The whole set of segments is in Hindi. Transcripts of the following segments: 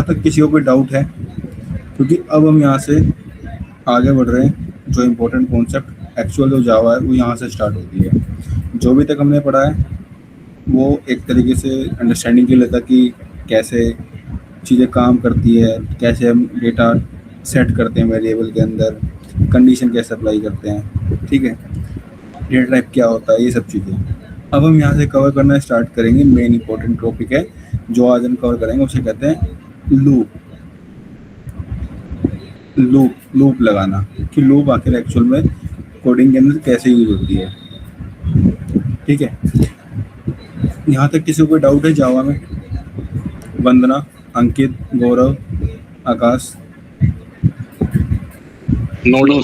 यहाँ तक किसी को कोई डाउट है? क्योंकि अब हम यहाँ से आगे बढ़ रहे हैं, जो इम्पोर्टेंट कॉन्सेप्ट एक्चुअल जो जावा है वो यहाँ से स्टार्ट होती है। जो भी तक हमने पढ़ा है वो एक तरीके से अंडरस्टैंडिंग के लिए था कि कैसे चीज़ें काम करती है, कैसे हम डेटा सेट करते हैं वेरिएबल के अंदर, कंडीशन कैसे अप्लाई करते हैं, ठीक है, डेटा टाइप क्या होता है, ये सब चीज़ें। अब हम यहाँ से कवर करना स्टार्ट करेंगे। मेन इंपॉर्टेंट टॉपिक है जो आज हम कवर करेंगे, उसे कहते हैं लूप। लूप लगाना कि लूप आखिर एक्चुअल में कोडिंग के अंदर कैसे यूज होती है, ठीक है। यहाँ तक किसी को कोई डाउट है जावा में? वंदना, अंकित, गौरव, आकाश? नो।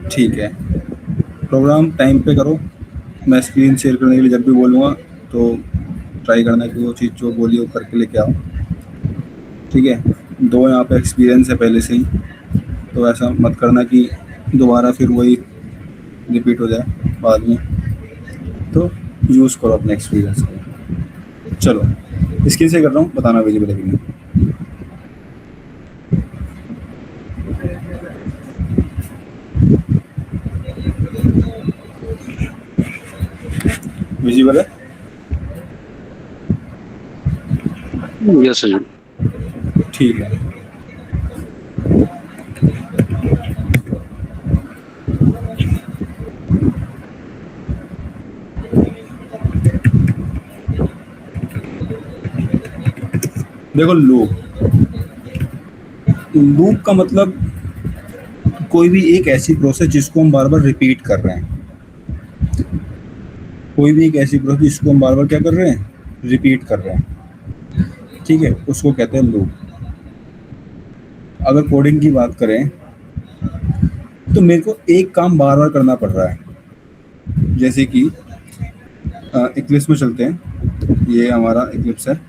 ठीक है, प्रोग्राम टाइम पे करो। मैं स्क्रीन शेयर करने के लिए जब भी बोलूँगा तो ट्राई करना कि वो चीज़ जो बोली वो करके लेके आओ, ठीक है। 2 यहाँ पे एक्सपीरियंस है पहले से ही, तो ऐसा मत करना कि दोबारा फिर वही रिपीट हो जाए बाद में, तो यूज़ करो अपने एक्सपीरियंस को। चलो स्क्रीन से कर रहा हूँ, बताना विजिबल है कि नहीं। विजिबल है? Yes sir. ठीक है, देखो लूप का मतलब कोई भी एक ऐसी प्रोसेस जिसको हम बार बार रिपीट कर रहे हैं। कोई भी एक ऐसी प्रोसेस जिसको हम बार बार क्या कर रहे हैं, रिपीट कर रहे हैं, ठीक है, उसको कहते हैं लूप। अगर कोडिंग की बात करें तो मेरे को एक काम बार बार करना पड़ रहा है, जैसे कि इक्लिप्स में चलते हैं। ये हमारा इक्लिप्स है,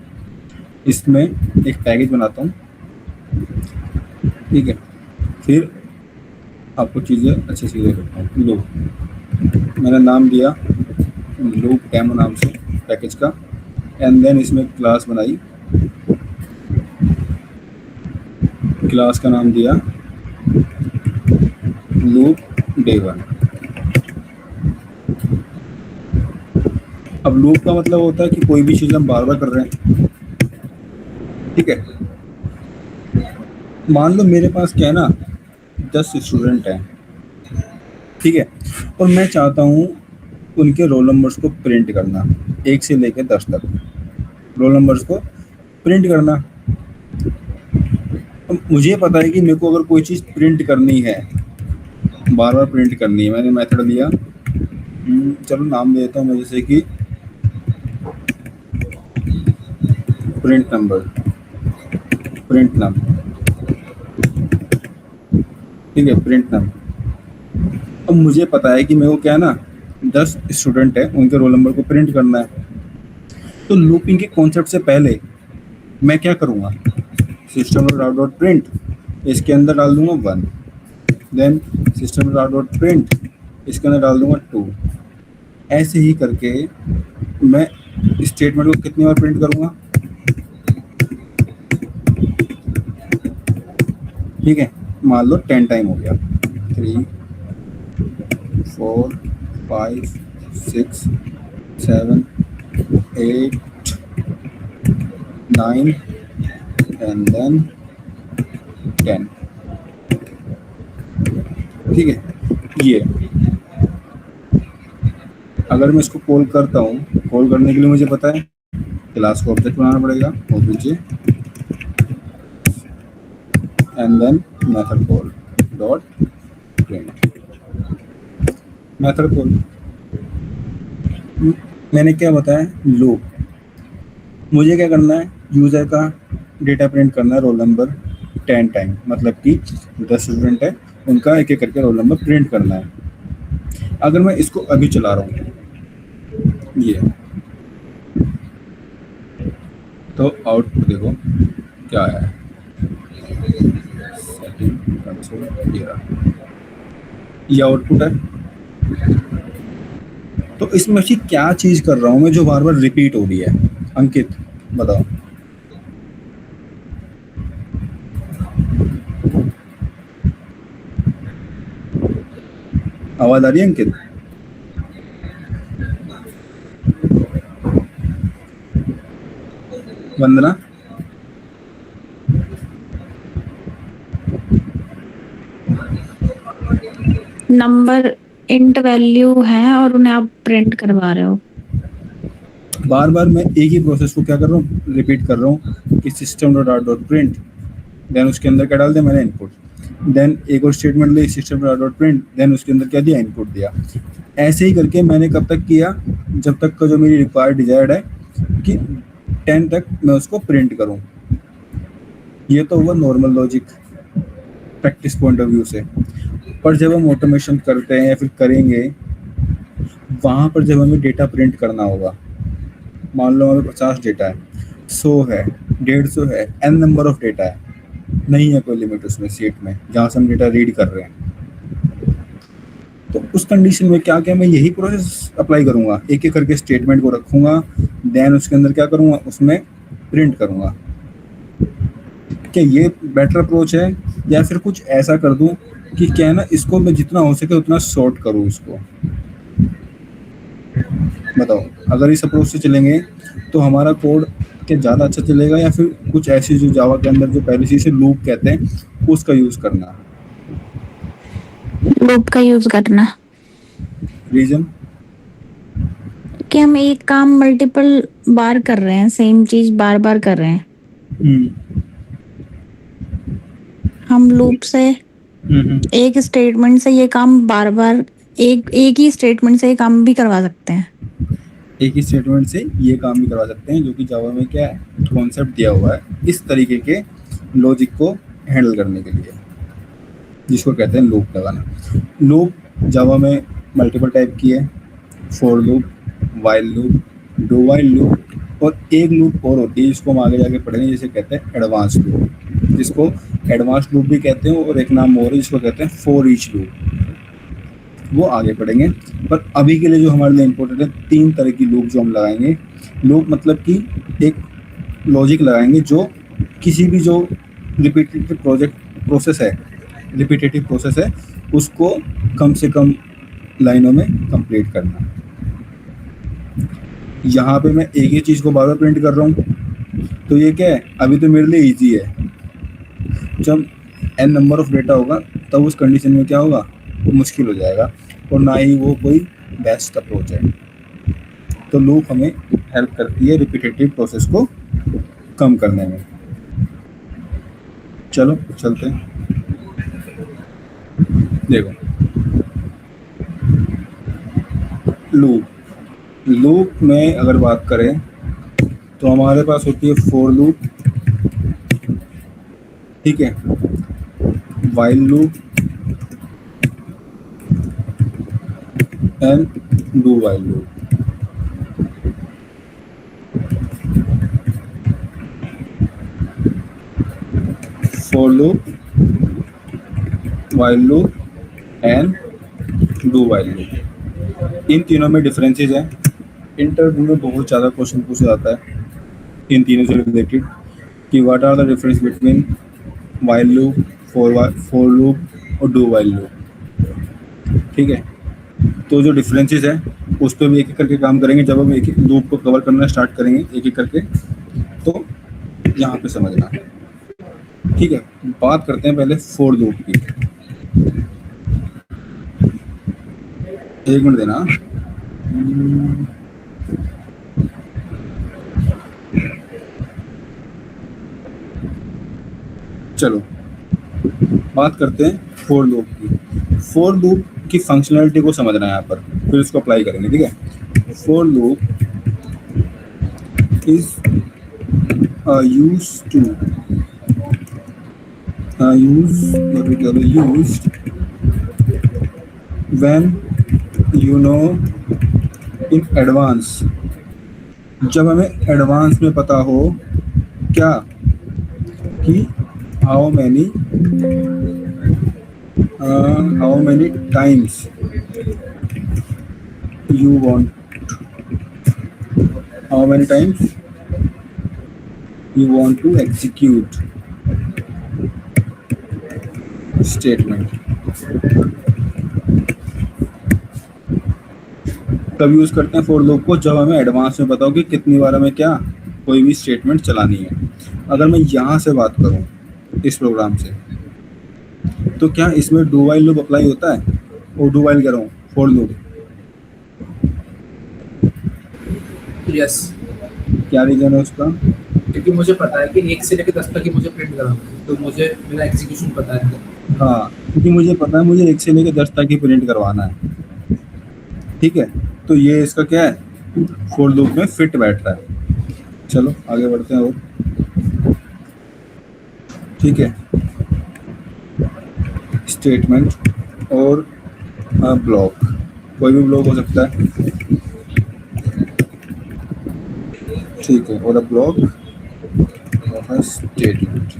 इसमें एक पैकेज बनाता हूँ, ठीक है। फिर आपको चीज़ें अच्छी चीज़ें करता हूँ। लूप मैंने नाम दिया लूप डेमो नाम से पैकेज का, एंड देन इसमें क्लास बनाई, क्लास का नाम दिया लूप day1। अब लूप का मतलब होता है कि कोई भी चीज़ हम बार बार कर रहे हैं, ठीक है। मान लो मेरे पास क्या है ना, 10 स्टूडेंट हैं, ठीक है, और मैं चाहता हूँ उनके रोल नंबर्स को प्रिंट करना, 1 से लेकर 10 तक रोल नंबर्स को प्रिंट करना। अब मुझे पता है कि मेरे को अगर कोई चीज़ प्रिंट करनी है, बार बार प्रिंट करनी है, मैंने मेथड दिया, चलो नाम देता हूँ मैं, जैसे कि प्रिंट नंबर, ठीक है, प्रिंट नंबर। अब मुझे पता है कि मेरे को क्या है ना, 10 स्टूडेंट है, उनके रोल नंबर को प्रिंट करना है। तो लूपिंग के कॉन्सेप्ट से पहले मैं क्या करूँगा, सिस्टम डॉट प्रिंट, इसके अंदर डाल दूंगा 1, देन सिस्टम डॉट प्रिंट, इसके अंदर डाल दूंगा 2। ऐसे ही करके मैं स्टेटमेंट को कितनी बार प्रिंट करूँगा, ठीक है, मान लो 10 टाइम हो गया, 3 4 5 6 7 8 9 एंड देन 10, ठीक है। ये अगर मैं इसको कॉल करता हूँ, कॉल करने के लिए मुझे पता है क्लास को ऑब्जेक्ट बनाना पड़ेगा, OBJ and then method call dot print, method call. मैंने क्या बताया, लूप। मुझे क्या करना है, यूज़र का डेटा प्रिंट करना है, रोल नंबर 10 टाइम, मतलब कि 10 स्टूडेंट है, उनका एक एक करके रोल नंबर प्रिंट करना है। अगर मैं इसको अभी चला रहा हूँ, ये तो आउटपुट देखो क्या आया है, सेटिंग कंसोल, ये आउटपुट है। तो इसमें अच्छी क्या चीज़ कर रहा हूँ मैं जो बार बार रिपीट हो रही है, अंकित बताओ। आवाज आ रही है अंकित? वंदना? नंबर इंट वैल्यू है और उन्हें आप प्रिंट करवा रहे हो। बार बार मैं एक ही प्रोसेस को क्या कर रहा हूँ, रिपीट कर रहा हूँ कि system dot out dot print, then उसके अंदर क्या डाल दिया मैंने, इनपुट, देन एक और स्टेटमेंट ली system dot out dot print, then उसके अंदर क्या दिया, इनपुट दिया। ऐसे ही करके मैंने कब तक किया, जब तक का जो मेरी रिक्वायर्ड डिजायर्ड है कि 10 तक मैं उसको प्रिंट करूँ। ये तो हुआ normal logic practice point of view से। पर जब हम ऑटोमेशन करते हैं या फिर करेंगे, वहाँ पर जब हमें डेटा प्रिंट करना होगा, मान लो हमें 50 डेटा है, 100 है, 150 है, n नंबर ऑफ डेटा है, नहीं है कोई लिमिट उसमें सीट में जहाँ से हम डेटा रीड कर रहे हैं, तो उस कंडीशन में क्या क्या मैं यही प्रोसेस अप्लाई करूँगा, एक एक करके स्टेटमेंट को रखूँगा, देन उसके अंदर क्या करूँगा, उसमें प्रिंट करूँगा। क्या ये बेटर अप्रोच है, या फिर कुछ ऐसा कर दूं कि क्या है ना, इसको मैं जितना हो सके उतना शॉर्ट करूं इसको? बताओ, अगर इस अप्रोच से चलेंगे तो हमारा कोड क्या ज़्यादा अच्छा चलेगा, या फिर कुछ ऐसी जो जावा के अंदर जो पहले से लूप कहते हैं उसका यूज़ करना? लूप का यूज करना। रीजन? कि हम एक काम मल्टीपल बार कर रहे हैं, सेम चीज बार बार कर रहे हैं। हम लूप से एक स्टेटमेंट से ये काम बार बार एक ही स्टेटमेंट से ये काम भी करवा सकते हैं। एक ही स्टेटमेंट से ये काम भी करवा सकते हैं, जो कि जावा में क्या है, कॉन्सेप्ट दिया हुआ है इस तरीके के लॉजिक को हैंडल करने के लिए, जिसको कहते हैं लूप लगाना। लूप जावा में मल्टीपल टाइप की है, for loop, while loop, do while loop, और एक लूप और होती है जिसको हम आगे जाके पढ़ेंगे, जिसे कहते हैं एडवांस लूप, जिसको एडवांस लूप भी कहते हैं, और एक नाम और है जिसको कहते हैं फॉर ईच लूप, वो आगे पढ़ेंगे। पर अभी के लिए जो हमारे लिए इम्पोर्टेंट है, 3 तरह की लूप जो हम लगाएंगे। लूप मतलब कि एक लॉजिक लगाएंगे जो किसी भी जो रिपीटेटिव प्रोसेस है उसको कम से कम लाइनों में कंप्लीट करना। यहाँ पे मैं एक ही चीज़ को बार बार प्रिंट कर रहा हूँ, तो ये क्या है, अभी तो मेरे लिए इजी है। जब n नंबर ऑफ डेटा होगा तब उस कंडीशन में क्या होगा, मुश्किल हो जाएगा, और ना ही वो कोई बेस्ट अप्रोच है। तो लूप हमें हेल्प करती है रिपीटेटिव प्रोसेस को कम करने में। चलो चलते हैं, देखो लूप में अगर बात करें तो हमारे पास होती है फॉर लूप, ठीक है, while loop and do while loop. For loop, while loop and do while loop, इन तीनों में डिफरेंसेस हैं। इंटरव्यू में बहुत ज़्यादा क्वेश्चन पूछा जाता है इन तीनों से रिलेटेड कि what are the difference between while loop, for loop और डू वाइल लूप, ठीक है। तो जो डिफरेंसेस हैं उस पर भी एक एक करके काम करेंगे। जब हम एक एक लूप को कवर करना स्टार्ट करेंगे एक एक करके, तो यहाँ पे समझना, ठीक है। बात करते हैं पहले फॉर लूप की। एक मिनट देना। चलो बात करते हैं फॉर लूप की। फॉर लूप की फंक्शनैलिटी को समझना है यहाँ पर, फिर इसको अप्लाई करेंगे, ठीक है। For loop is used when you know in advance, जब हमें एडवांस में पता हो क्या कि how many times you want to execute statement, तब यूज़ करते हैं फॉर लूप को जब हमें एडवांस में बताओ कि कितनी बार हमें क्या कोई भी स्टेटमेंट चलानी है। अगर मैं यहाँ से बात करूँ इस प्रोग्राम से, तो क्या इसमें डू वाइल लूप अप्लाई होता है? और डू वाइल कह रहा हूँ, फॉर लूप। यस, क्या रीजन है उसका? क्योंकि मुझे पता है कि 1 से लेकर 10 तक ही मुझे प्रिंट कराना है, तो मुझे मेरा एग्जीक्यूशन पता है। हाँ, क्योंकि मुझे पता है मुझे 1 से लेकर 10 तक ही प्रिंट करवाना है। ठीक है, तो ये इसका क्या है, फॉर लूप में फिट बैठ रहा है। चलो आगे बढ़ते हैं और ठीक है, स्टेटमेंट और ब्लॉक, कोई भी ब्लॉक हो सकता है। ठीक है, और block of a statement.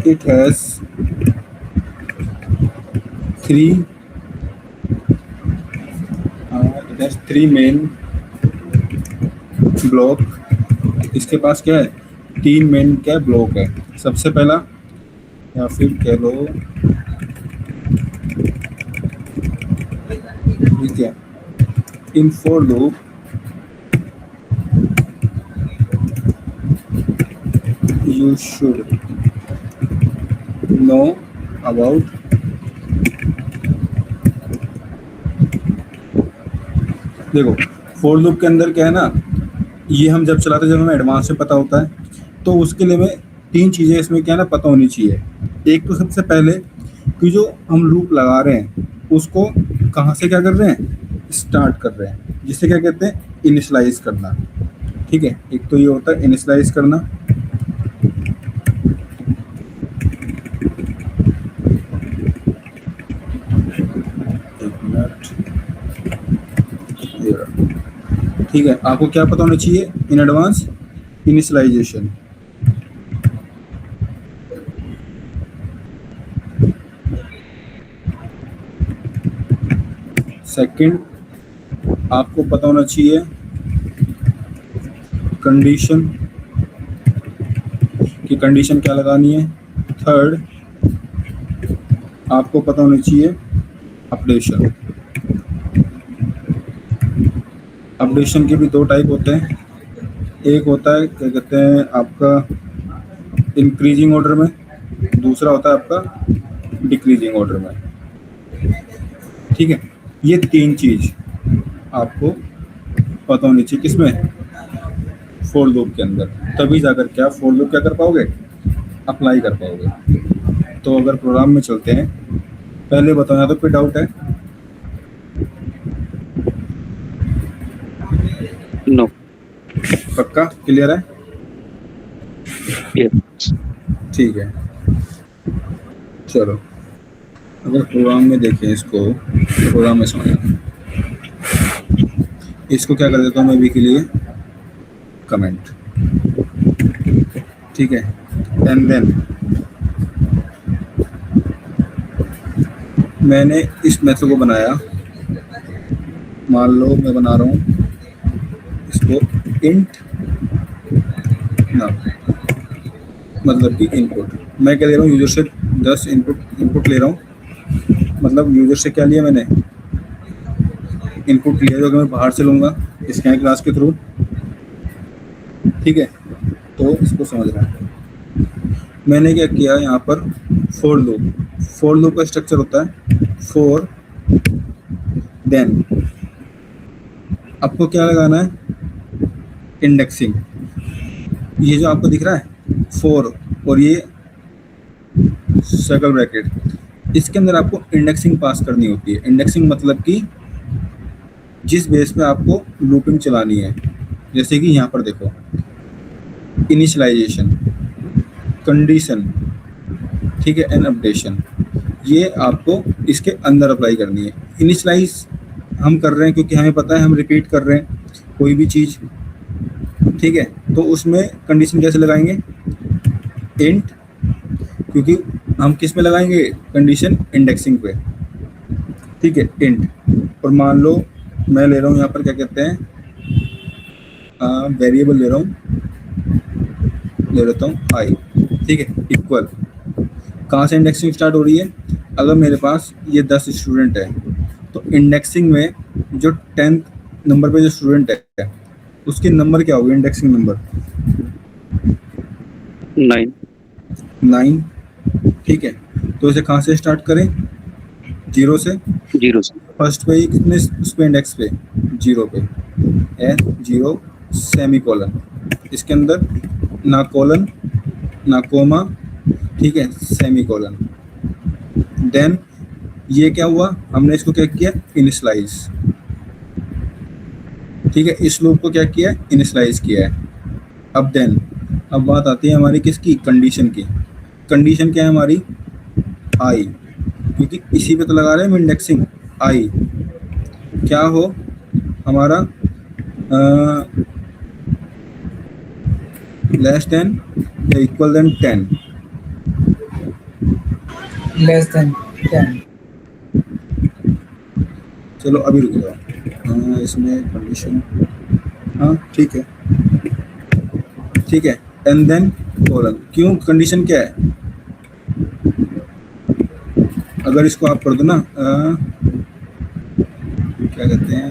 It has three main block. इसके पास क्या है, 3 मेन क्या ब्लॉक है। सबसे पहला, या फिर कह लो ठीक है, in for loop you should know about देखो for loop के अंदर क्या है ना, ये हम जब चलाते हैं, जब हमें एडवांस में पता होता है, तो उसके लिए हमें 3 चीज़ें इसमें क्या है ना पता होनी चाहिए। एक तो सबसे पहले कि जो हम लूप लगा रहे हैं उसको कहाँ से क्या कर रहे हैं, स्टार्ट कर रहे हैं, जिसे क्या कहते हैं, इनिशियलाइज करना। ठीक है, एक तो ये होता है इनिशियलाइज करना। एक मिनट, ठीक है, आपको क्या पता होना चाहिए इन एडवांस, इनिशियलाइजेशन। सेकंड, आपको पता होना चाहिए कंडीशन, कि कंडीशन क्या लगानी है। थर्ड, आपको पता होना चाहिए अपडेशन। अपडेशन के भी 2 टाइप होते हैं, एक होता है क्या कहते हैं आपका इंक्रीजिंग ऑर्डर में, दूसरा होता है आपका डिक्रीजिंग ऑर्डर में। ठीक है, ये 3 चीज़ आपको पता होनी चाहिए किसमें, फॉर लूप के अंदर, तभी जाकर क्या फॉर लूप क्या कर पाओगे, अप्लाई कर पाओगे। तो अगर प्रोग्राम में चलते हैं, पहले बताना तो कोई डाउट है? नो। पक्का क्लियर है? यस। ठीक है, चलो अगर प्रोग्राम में देखें इसको, तो प्रोग्राम में समझना, इसको क्या कर देता हूँ मैं अभी के लिए, कमेंट। ठीक है, एंड देन मैंने इस मेथड को बनाया, मान लो मैं बना रहा हूँ इसको इंट ना, मतलब कि इनपुट मैं क्या ले रहा हूँ, यूजर से 10 इनपुट ले रहा हूँ। मतलब यूजर से क्या लिया मैंने, इनपुट लिया जो कि मैं बाहर से लूँगा स्कैन क्लास के थ्रू। ठीक है, तो इसको समझना है। मैंने क्या किया यहाँ पर, फॉर लूप का स्ट्रक्चर होता है फॉर, देन आपको क्या लगाना है, इंडेक्सिंग। ये जो आपको दिख रहा है फॉर और ये सर्कल ब्रैकेट, इसके अंदर आपको इंडेक्सिंग पास करनी होती है। इंडेक्सिंग मतलब कि जिस बेस पे आपको लूपिंग चलानी है, जैसे कि यहाँ पर देखो, इनिशियलाइजेशन, कंडीशन, ठीक है, एंड अपडेशन, ये आपको इसके अंदर अप्लाई करनी है। इनिशियलाइज हम कर रहे हैं क्योंकि हमें पता है हम रिपीट कर रहे हैं कोई भी चीज़। ठीक है, तो उसमें कंडीशन कैसे लगाएंगे, इंट, क्योंकि हम किस में लगाएंगे कंडीशन, इंडेक्सिंग पे। ठीक है, इंट, और मान लो मैं ले रहा हूँ यहाँ पर क्या कहते हैं, वेरिएबल ले रहा हूँ, ले लेता हूँ आई। ठीक है, इक्वल, कहाँ से इंडेक्सिंग स्टार्ट हो रही है, अगर मेरे पास ये 10 स्टूडेंट है तो इंडेक्सिंग में जो 10th नंबर पे जो स्टूडेंट है उसके नंबर क्या होगा, इंडेक्सिंग नंबर 9 9। ठीक है, तो इसे कहाँ से स्टार्ट करें, 0 से। 0 से फर्स्ट पे ही कितने उस पे इंडेक्स पे 0 पे है, 0 सेमी कॉलन, इसके अंदर ना कॉलन ना कोमा, ठीक है, सेमी कॉलन। देन ये क्या हुआ, हमने इसको क्या किया, इनिशियलाइज। ठीक है, इस लूप को क्या किया, इनिशियलाइज किया है। अब देन अब बात आती है हमारी किसकी, कंडीशन की। कंडीशन क्या है हमारी, आई, क्योंकि इसी पे तो लगा रहे हैं हम इंडेक्सिंग। आई क्या हो हमारा, लेस देन या इक्वल देन 10। Less than 10। चलो अभी रुक जाओ, इसमें कंडीशन, हाँ ठीक है, ठीक है। एंड देन कॉलन, क्यों, कंडीशन क्या है, अगर इसको आप कर दो ना, क्या कहते हैं,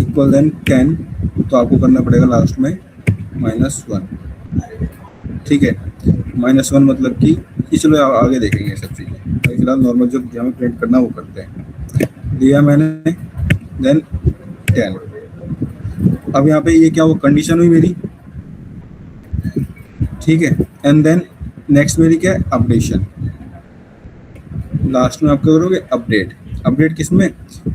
इक्वल देन 10, तो आपको करना पड़ेगा लास्ट में -1। ठीक है, -1 मतलब कि ये, चलो आगे देखेंगे ये सब चीज़ें, फिलहाल नॉर्मल जो हमें प्रिंट करना वो करते हैं। दिया मैंने, देन 10। अब यहाँ पे ये क्या हुआ, कंडीशन हुई मेरी, ठीक है। एंड देन नेक्स्ट मेरी क्या है, अपडेशन। लास्ट में आप क्या करोगे, अपडेट। अपडेट किस में,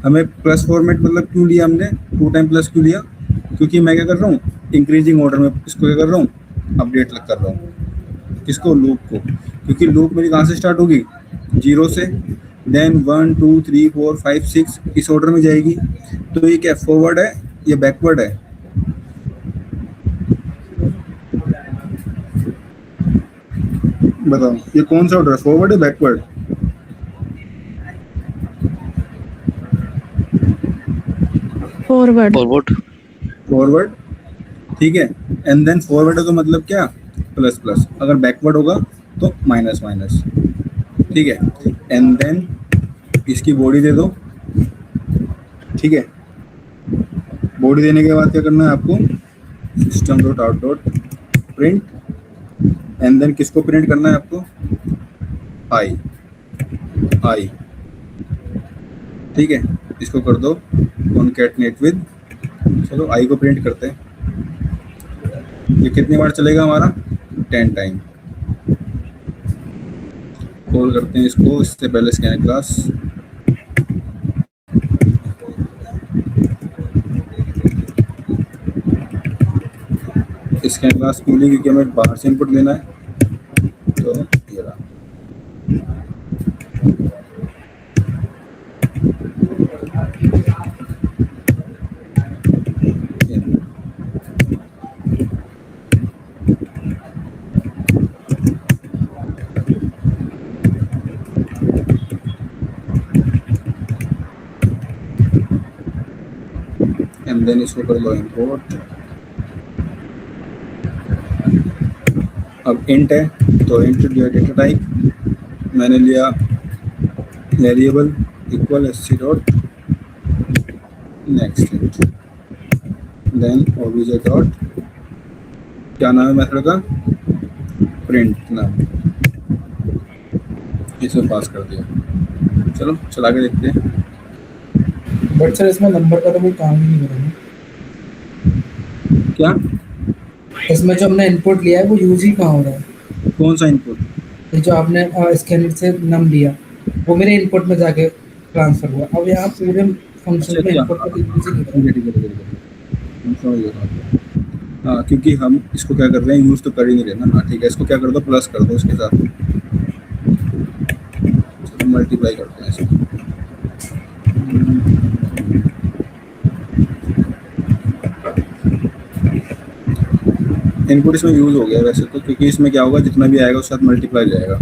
हमें प्लस फॉर्मेट मतलब क्यों लिया हमने, 2 टाइम प्लस क्यों लिया, क्योंकि मैं क्या कर रहा हूँ, इंक्रीजिंग ऑर्डर में इसको क्या कर रहा हूँ, अपडेट कर रहा हूँ। किसको, लूप को, क्योंकि लूप मेरी कहाँ से स्टार्ट होगी, 0 से, देन 1 2 3 4 5 6 इस ऑर्डर में जाएगी। तो ये क्या फॉरवर्ड है या बैकवर्ड है, बताओ ये कौन सा ऑर्डर है, फॉरवर्ड है बैकवर्ड, फॉरवर्ड। फॉरवर्ड। फॉरवर्ड। ठीक है, एंड देन फॉरवर्ड है तो मतलब क्या, प्लस प्लस, अगर बैकवर्ड होगा तो माइनस माइनस। ठीक है, एंड देन इसकी बॉडी दे दो। ठीक है, बॉडी देने के बाद क्या करना है आपको, system dot out dot print, and then किसको प्रिंट करना है आपको, आई, आई। ठीक है, इसको कर दो कॉनकैटनेट विद, चलो आई को प्रिंट करते हैं। ये कितनी बार चलेगा हमारा, 10 टाइम। कॉल करते हैं इसको, इससे पहले स्कैन क्लास, स्कैन क्लास क्यों ली, क्योंकि हमें बाहर से इनपुट लेना है। तो ये रहा, एंड देन इसको कर लो इंपोर्ट। अब इंट है तो इंट डेटा टाइप मैंने लिया variable equal sc dot next int, then obj dot क्या नाम है मेथड का, प्रिंट नाम, इसमें पास कर दिया। चलो चला के देखते हैं। बट सर इसमें नंबर का तो कोई काम ही नहीं हो रहा है। क्या, इसमें जो हमने इनपुट लिया है वो यूज ही कहाँ हो रहा है, कौन सा इनपुट, ये जो आपने स्कैनर से नम लिया वो मेरे इनपुट में जाके ट्रांसफर हुआ। अब यहाँ पूरे फंक्शन में इनपुट को यूज ही नहीं कर रहा। ठीक है, हम समझ गए। हाँ, क्योंकि हम इसको क्या कर रहे हैं, यूज तो कर ही नहीं रहे ना। हाँ ठीक है, इसको क्या कर दो, प्लस कर दो इसके साथ, मल्टीप्लाई करते हैं इसको। इनपुट इसमें यूज हो गया वैसे तो, क्योंकि इसमें क्या होगा, जितना भी आएगा उसके साथ मल्टीप्लाई जाएगा।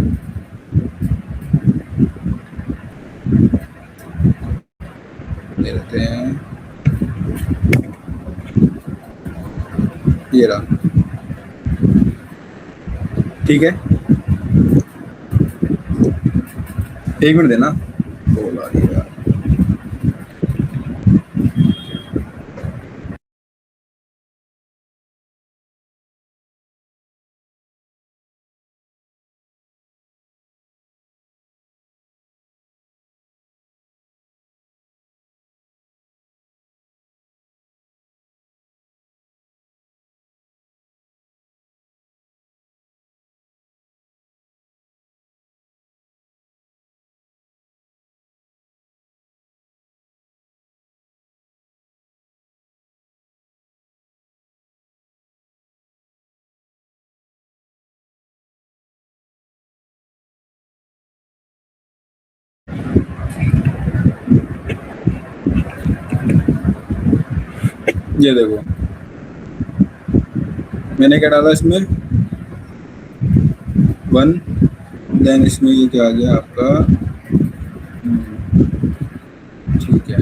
ले लेते हैं, ये रहा। ठीक है, एक मिनट देना, बोला दिया। ये देखो मैंने क्या डाला इसमें 1, देन इसमें ये क्या आ गया आपका, ठीक है।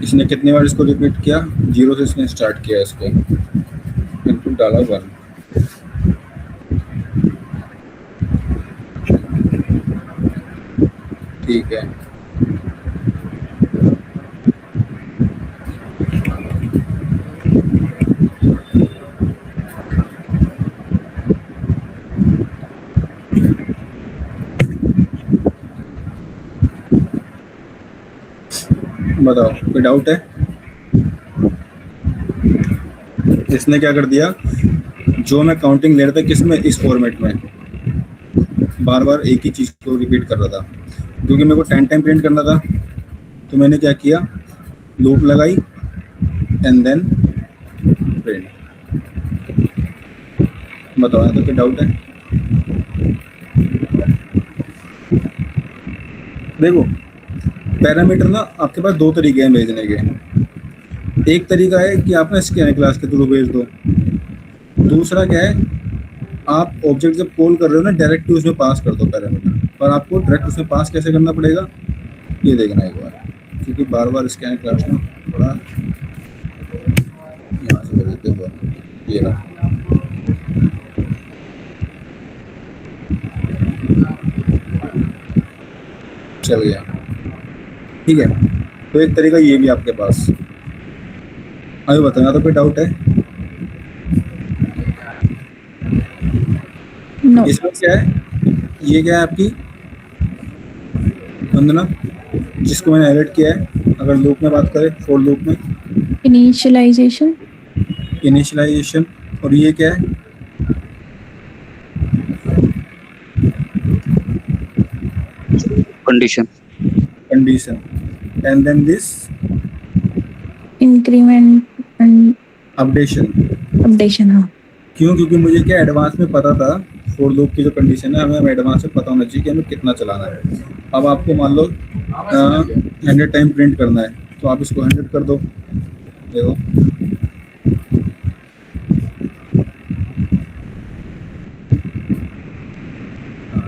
इसने कितनी बार इसको रिपीट किया, 0 से इसने स्टार्ट किया इसको, इनपुट डाला 1, ठीक है। बताओ कोई डाउट है? इसने क्या कर दिया, जो मैं काउंटिंग ले रहा था किसमें, इस फॉर्मेट में बार बार एक ही चीज को रिपीट कर रहा था, क्योंकि मेरे को 10 टाइम प्रिंट करना था। तो मैंने क्या किया, लूप लगाई एंड देन प्रिंट। बताओ तो क्या डाउट है? देखो पैरामीटर ना आपके पास 2 तरीके हैं भेजने के। एक तरीका है कि आप ना स्कैन क्लास के थ्रू भेज दो। दूसरा क्या है, आप ऑब्जेक्ट जब कॉल कर रहे हो ना डायरेक्टली उसमें पास कर दो पैरामीटर। पर आपको डायरेक्ट उसमें पास कैसे करना पड़ेगा ये देखना एक बार, क्योंकि बार बार स्कैन क्लास में थोड़ा यहाँ से कर देते हो। ये रहा, चल गया, ठीक है। तो एक तरीका ये भी आपके पास। अभी बताना तो कोई डाउट है? नो। इसमें क्या है, ये क्या है आपकी वंदना, जिसको मैंने हाईलाइट किया है। अगर लूप में बात करें, फॉर लूप में इनिशियलाइजेशन। इनिशियलाइजेशन, और ये क्या है, condition. Condition, and then this increment and updation. Updation. हाँ, क्यों? क्योंकि मुझे क्या एडवांस में पता था, फॉर लूप की जो कंडीशन है हमें एडवांस में पता होना चाहिए कि हमें कितना चलाना है। अब आपको मान लो 100 टाइम प्रिंट करना है, तो आप इसको 100 कर दो। देखो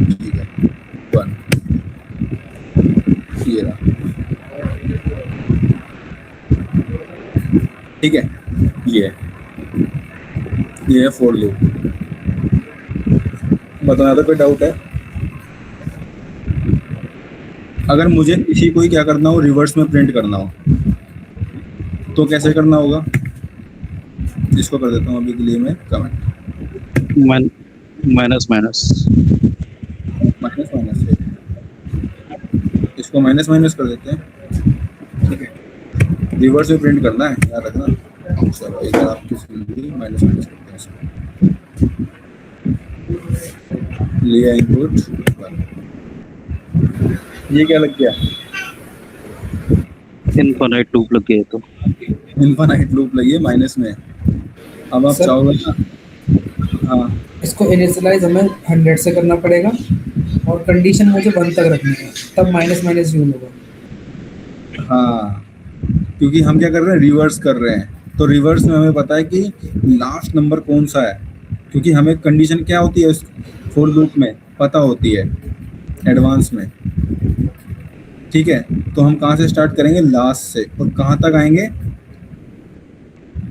ठीक है, 1 ये रहा, ठीक है। ये है फॉर लूप। बताना तो कोई डाउट है? अगर मुझे इसी को ही क्या करना हो, रिवर्स में प्रिंट करना हो, तो कैसे करना होगा? इसको कर देता हूँ अभी के लिए मैं comment, minus minus minus minus से इसको माइनस माइनस कर देते हैं, ठीक है। रिवर्स में प्रिंट करना है, याद रखना। चलो एक बार आप किसी माइनस माइनस करते हैं इसको। लिया इनपुट 1, ये क्या लग गया, इनफाइनाइट लूप लग गया। तो इनफाइनाइट लूप लगी है माइनस में। अब आप सर, चाहोगे ना, हाँ इसको इनिशियलाइज हमें 100 से करना पड़ेगा और कंडीशन मुझे 1 तक रखनी है, तब माइनस माइनस यूज होगा। हाँ, क्योंकि हम क्या कर रहे हैं, रिवर्स कर रहे हैं। तो रिवर्स में हमें पता है कि लास्ट नंबर कौन सा है, क्योंकि हमें कंडीशन क्या होती है फॉर लूप में पता होती है एडवांस में, ठीक है। तो हम कहाँ से स्टार्ट करेंगे, लास्ट से, और कहाँ तक आएंगे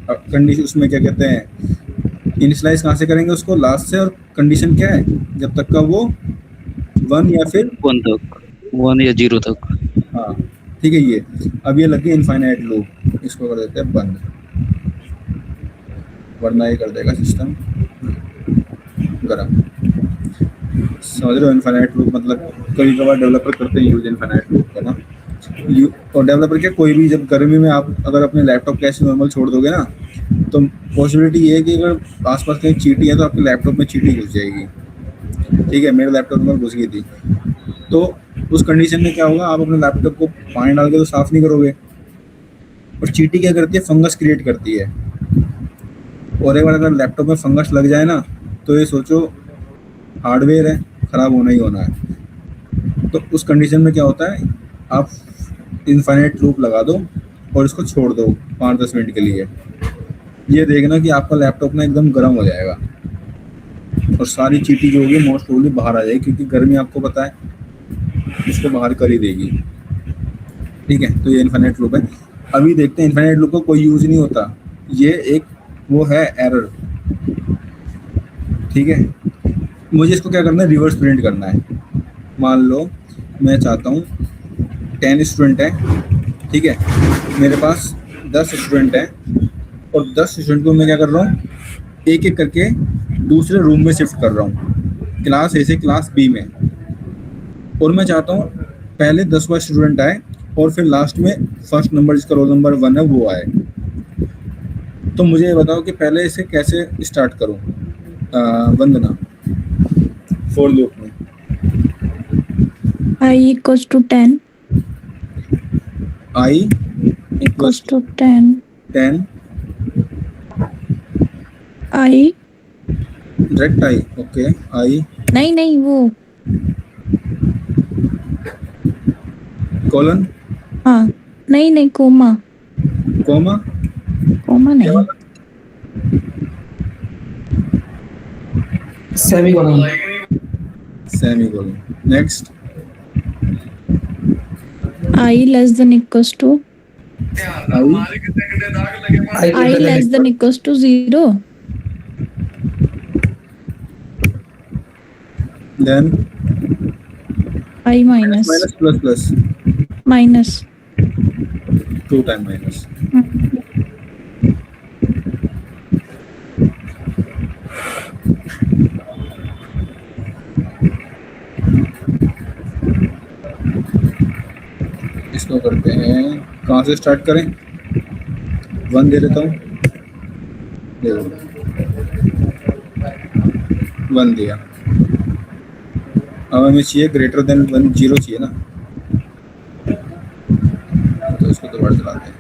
कंडीशन, उसमें क्या कहते हैं, इनिशियलाइज कहाँ से करेंगे उसको, लास्ट से। और कंडीशन क्या है, जब तक का वो 1 या फिर 1 तक, 1 या 0 तक। हाँ ठीक है। ये अब ये लगी इनफाइनाइट लूप, इसको कर देते हैं बंद, वरना ये कर देगा सिस्टम गरम। समझ रहे हो? इनफाइनाइट लूप मतलब कभी कभार डेवलपर करते हैं यूज इनफाइनाइट लूप का ना। और डेवलपर क्या, कोई भी जब गर्मी में आप अगर अपने लैपटॉप के ऐसे नॉर्मल छोड़ दोगे ना, तो पॉसिबिलिटी ये है कि अगर आसपास कहीं चींटी है तो आपके लैपटॉप में चींटी घुस जाएगी। ठीक है, मेरे लैपटॉप में घुस गई थी। तो उस कंडीशन में क्या होगा, आप अपने लैपटॉप को पानी डाल के तो साफ नहीं करोगे, और चींटी क्या करती है, फंगस क्रिएट करती है। और एक बार अगर लैपटॉप में फंगस लग जाए ना, तो ये सोचो हार्डवेयर है, ख़राब होना ही होना है। तो उस कंडीशन में क्या होता है, आप इनफाइनाइट लूप लगा दो और इसको छोड़ दो 5-10 मिनट के लिए। ये देखना कि आपका लैपटॉप ना एकदम गर्म हो जाएगा और सारी चींटी जो होगी मोस्ट प्रोबेबली बाहर आ जाएगी, क्योंकि गर्मी आपको पता है इसको बाहर कर ही देगी। ठीक है, तो ये इनफाइनाइट लूप है। अभी देखते हैं, इनफाइनाइट लूप का कोई यूज नहीं होता, ये एक वो है एरर। ठीक है, मुझे इसको क्या करना है, रिवर्स प्रिंट करना है। मान लो मैं चाहता हूँ 10 स्टूडेंट हैं, ठीक है, मेरे पास 10 स्टूडेंट हैं, और 10 स्टूडेंट को मैं क्या कर रहा हूँ, एक एक करके दूसरे रूम में शिफ्ट कर रहा हूँ, क्लास ए से क्लास बी में। और मैं चाहता हूँ पहले 10वां स्टूडेंट आए और फिर लास्ट में फर्स्ट नंबर जिसका रोल नंबर 1 है वो आए। तो मुझे ये बताओ कि पहले इसे कैसे स्टार्ट करूँ, वंदना, फॉर लूप में। I equals to 10 I equals to 10 10 I direct I, okay, I नहीं नहीं वो कोलन, हाँ नहीं नहीं कोमा कोमा, कोमा नहीं semicolon. Semicolon. Next, I less than equals to I I less than equals to 0 then I minus minus plus plus minus 2 time minus। इसको करते हैं, कहाँ से स्टार्ट करें, 1 दे देता हूँ, देखो 1 दिया। अब हमें चाहिए ग्रेटर देन 1, 0 चाहिए ना, तो इसको दोबारा चलाते हैं,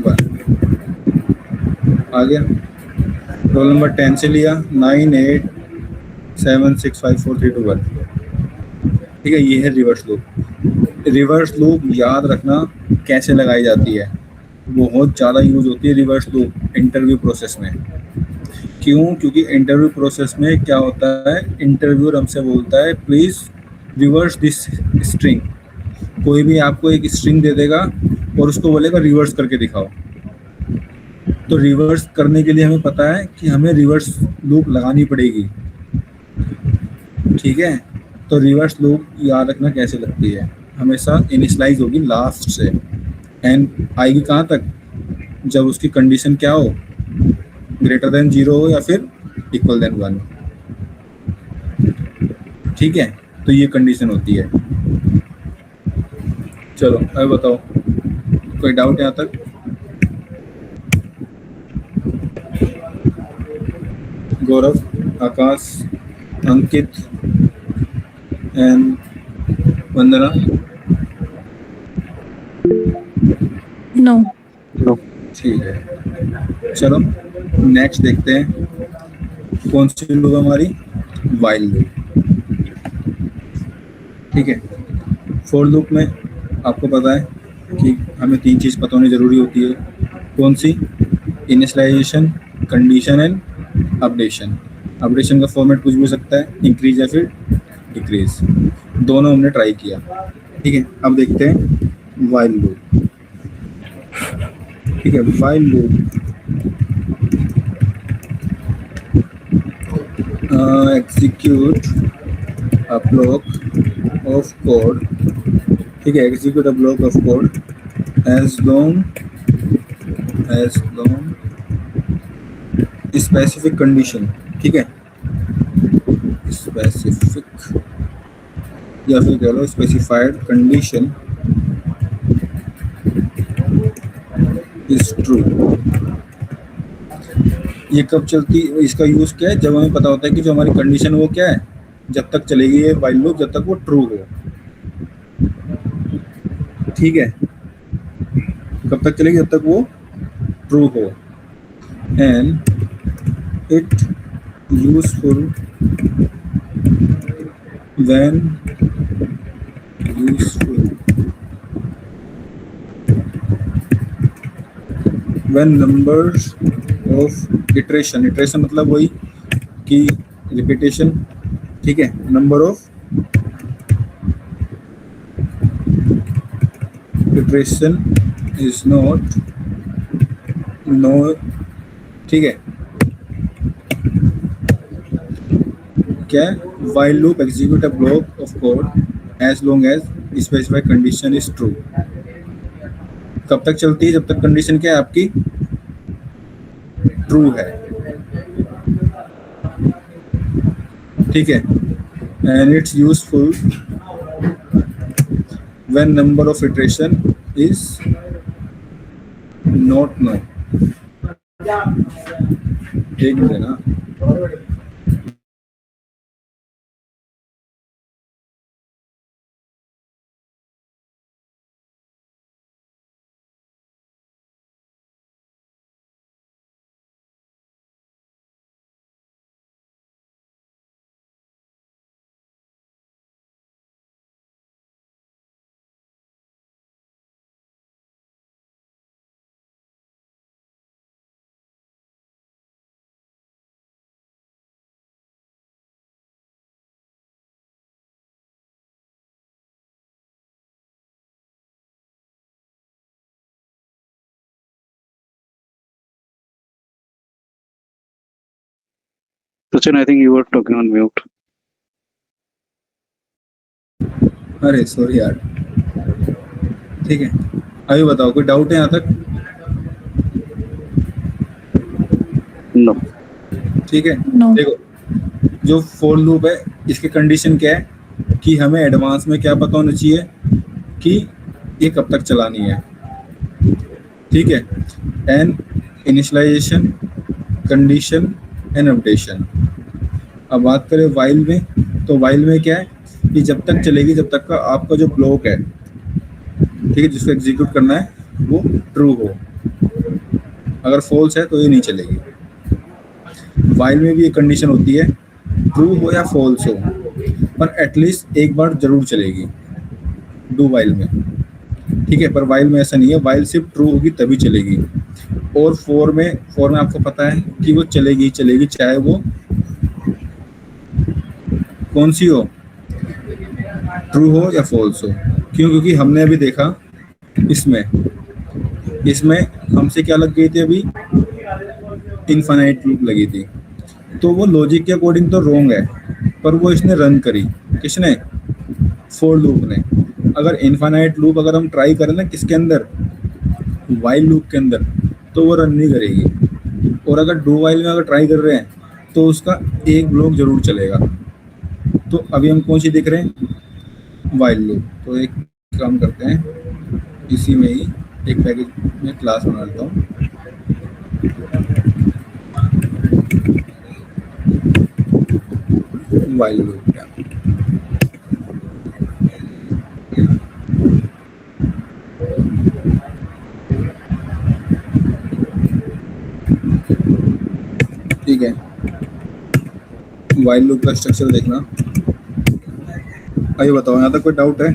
1 आ गया। रोल नंबर 10 से लिया, 9 8 7 6 5 4 3 2 1। ठीक है, ये है रिवर्स लूप। रिवर्स लूप याद रखना कैसे लगाई जाती है, बहुत ज़्यादा यूज होती है रिवर्स लूप इंटरव्यू प्रोसेस में। क्यों? क्योंकि इंटरव्यू प्रोसेस में क्या होता है, इंटरव्यूअर हमसे बोलता है प्लीज़ रिवर्स दिस स्ट्रिंग। कोई भी आपको एक स्ट्रिंग दे देगा और उसको बोलेगा रिवर्स करके दिखाओ। तो रिवर्स करने के लिए हमें पता है कि हमें रिवर्स लूप लगानी पड़ेगी। ठीक है, तो रिवर्स लूप याद रखना कैसे लगती है, हमेशा इनिशियलाइज होगी लास्ट से एंड आएगी कहाँ तक, जब उसकी कंडीशन क्या हो, ग्रेटर देन 0 हो या फिर इक्वल देन 1। ठीक है, तो ये कंडीशन होती है। चलो अब बताओ, कोई डाउट यहाँ तक? Gaurav, Akash, Ankit and Vandana? No no. ठीक है, चलो नेक्स्ट देखते हैं कौन सी लूप हमारी, वाइल लूप। ठीक है, फॉर लूप में आपको पता है कि हमें 3 चीज़ पता होनी ज़रूरी होती है। कौन सी? Initialization, condition and updation. Updation का फॉर्मेट कुछ भी हो सकता है, इंक्रीज या फिर डिक्रीज, दोनों हमने ट्राई किया। ठीक है, अब देखते हैं वाइल लूप। ठीक है, while loop execute a block of code, ठीक है, execute a block of code as long specific condition, ठीक है, स्पेसिफिक या फिर कह लो स्पेसिफाइड कंडीशन इज ट्रू। ये कब चलती, इसका यूज क्या है, जब हमें पता होता है कि जो हमारी कंडीशन वो क्या है, जब तक चलेगी ये व्हाइल लूप जब तक वो ट्रू हो, ठीक है, कब तक चलेगी, जब तक वो ट्रू हो। And it useful when numbers of iteration, iteration मतलब वही कि रिपीटेशन, ठीक है, number of iteration is not known, ठीक है, क्या, while loop execute a block of code as long as specified condition is true. कब तक चलती है, जब तक कंडीशन क्या है आपकी ट्रू है, ठीक है। And it's useful when number of iteration is not no, एक मिनट ना, Sachin, I think you were talking on mute. अरे सॉरी यार, ठीक है, अभी बताओ कोई डाउट है यहाँ तक, No. ठीक है। No. देखो जो फॉर लूप है इसकी कंडीशन क्या है कि हमें एडवांस में क्या पता होना चाहिए कि ये कब तक चलानी है, ठीक है। And initialization, condition and updation. अब बात करें वाइल में, तो वाइल में क्या है कि जब तक चलेगी जब तक का आपका जो ब्लॉक है, ठीक है, जिसको एग्जीक्यूट करना है वो ट्रू हो, अगर फॉल्स है तो ये नहीं चलेगी। वाइल में भी ये कंडीशन होती है ट्रू हो या फॉल्स हो, पर एटलीस्ट एक बार जरूर चलेगी डू वाइल में, ठीक है। पर वाइल में ऐसा नहीं है, वाइल सिर्फ ट्रू होगी तभी चलेगी। और फोर में आपको पता है कि वो चलेगी चाहे वो कौन सी हो, ट्रू हो या फॉल्स हो। क्यों? क्योंकि हमने अभी देखा इसमें हमसे क्या लग गई थी, अभी इनफाइनाइट लूप लगी थी, तो वो लॉजिक के अकॉर्डिंग तो रॉन्ग है, पर वो इसने रन करी, किसने, फॉर लूप ने। अगर इनफाइनाइट लूप अगर हम ट्राई करें ना किसके अंदर, वाइल लूप के अंदर, तो वो रन नहीं करेगी। और अगर डू वाइल में अगर ट्राई कर रहे हैं तो उसका एक ब्लॉक जरूर चलेगा। तो अभी हम कौन सी देख रहे हैं, वाइल लूप। तो एक काम करते हैं, इसी में ही एक पैकेज में क्लास बना लेता हूँ, वाइल लूप क्या, ठीक है। वाइल लूप का स्ट्रक्चर देखना। आइए बताओ, यहाँ तक कोई डाउट है?